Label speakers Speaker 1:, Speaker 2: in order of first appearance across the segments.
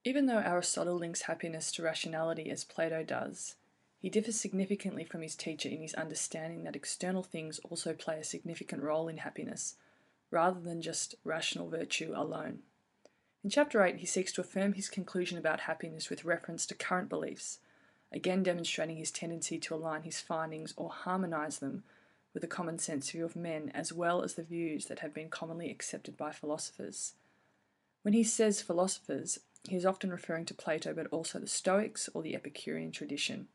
Speaker 1: Even though Aristotle links happiness to rationality as Plato does, he differs significantly from his teacher in his understanding that external things also play a significant role in happiness, rather than just rational virtue alone. In Chapter 8, he seeks to affirm his conclusion about happiness with reference to current beliefs, again demonstrating his tendency to align his findings or harmonise them with a common sense view of men, as well as the views that have been commonly accepted by philosophers. When he says philosophers, he is often referring to Plato, but also the Stoics or the Epicurean tradition.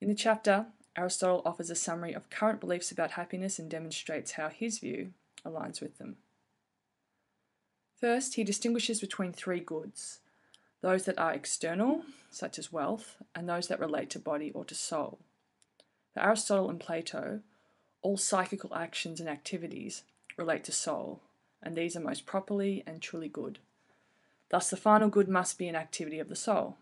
Speaker 1: In the chapter, Aristotle offers a summary of current beliefs about happiness and demonstrates how his view aligns with them. First, he distinguishes between three goods: those that are external, such as wealth, and those that relate to body or to soul. For Aristotle and Plato, all psychical actions and activities relate to soul, and these are most properly and truly good. Thus, the final good must be an activity of the soul.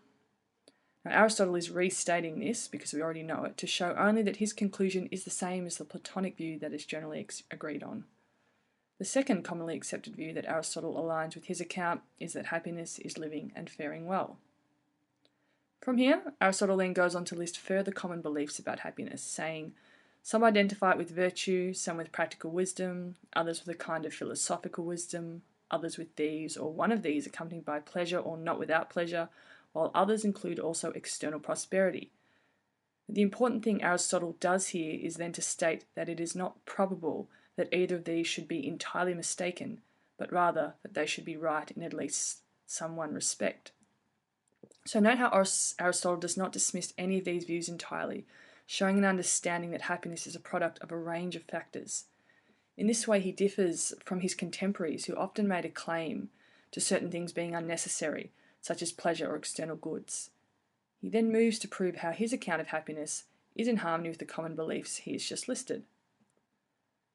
Speaker 1: Now, Aristotle is restating this, because we already know it, to show only that his conclusion is the same as the Platonic view that is generally agreed on. The second commonly accepted view that Aristotle aligns with his account is that happiness is living and faring well. From here, Aristotle then goes on to list further common beliefs about happiness, saying some identify it with virtue, some with practical wisdom, others with a kind of philosophical wisdom, others with these or one of these accompanied by pleasure or not without pleasure, while others include also external prosperity. The important thing Aristotle does here is then to state that it is not probable that either of these should be entirely mistaken, but rather that they should be right in at least some one respect. So note how Aristotle does not dismiss any of these views entirely, showing an understanding that happiness is a product of a range of factors. In this way, he differs from his contemporaries who often made a claim to certain things being unnecessary, such as pleasure or external goods. He then moves to prove how his account of happiness is in harmony with the common beliefs he has just listed.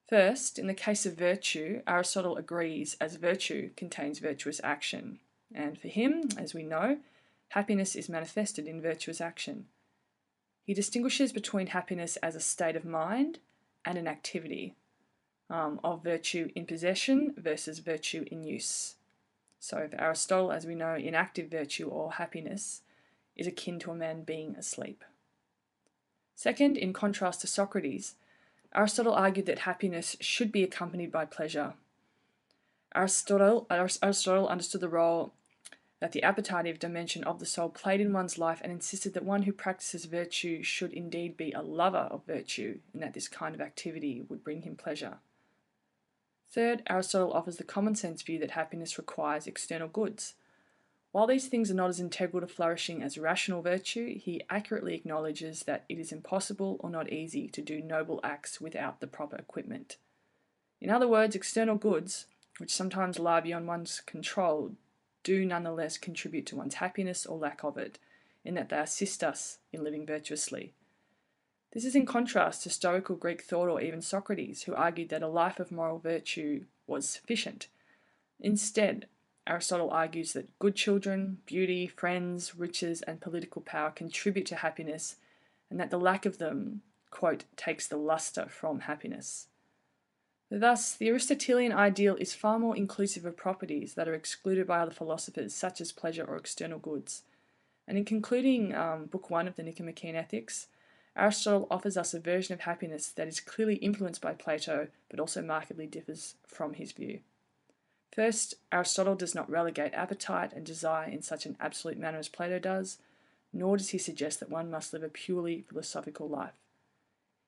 Speaker 1: First, in the case of virtue, Aristotle agrees as virtue contains virtuous action, and for him, as we know, happiness is manifested in virtuous action. He distinguishes between happiness as a state of mind and an activity, of virtue in possession versus virtue in use. So for Aristotle, as we know, inactive virtue or happiness is akin to a man being asleep. Second, in contrast to Socrates, Aristotle argued that happiness should be accompanied by pleasure. Aristotle understood the role that the appetitive dimension of the soul played in one's life and insisted that one who practices virtue should indeed be a lover of virtue, and that this kind of activity would bring him pleasure. Third, Aristotle offers the common sense view that happiness requires external goods. While these things are not as integral to flourishing as rational virtue, he accurately acknowledges that it is impossible or not easy to do noble acts without the proper equipment. In other words, external goods, which sometimes lie beyond one's control, do nonetheless contribute to one's happiness or lack of it, in that they assist us in living virtuously. This is in contrast to Stoical Greek thought or even Socrates, who argued that a life of moral virtue was sufficient. Instead, Aristotle argues that good children, beauty, friends, riches, and political power contribute to happiness, and that the lack of them, quote, takes the lustre from happiness. Thus, the Aristotelian ideal is far more inclusive of properties that are excluded by other philosophers, such as pleasure or external goods. And in concluding Book 1 of the Nichomachean Ethics, Aristotle offers us a version of happiness that is clearly influenced by Plato, but also markedly differs from his view. First, Aristotle does not relegate appetite and desire in such an absolute manner as Plato does, nor does he suggest that one must live a purely philosophical life.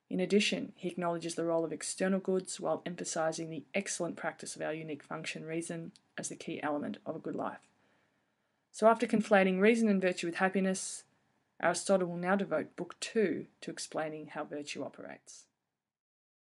Speaker 1: In addition, he acknowledges the role of external goods while emphasizing the excellent practice of our unique function, reason, as the key element of a good life. So after conflating reason and virtue with happiness, Aristotle will now devote Book 2 to explaining how virtue operates.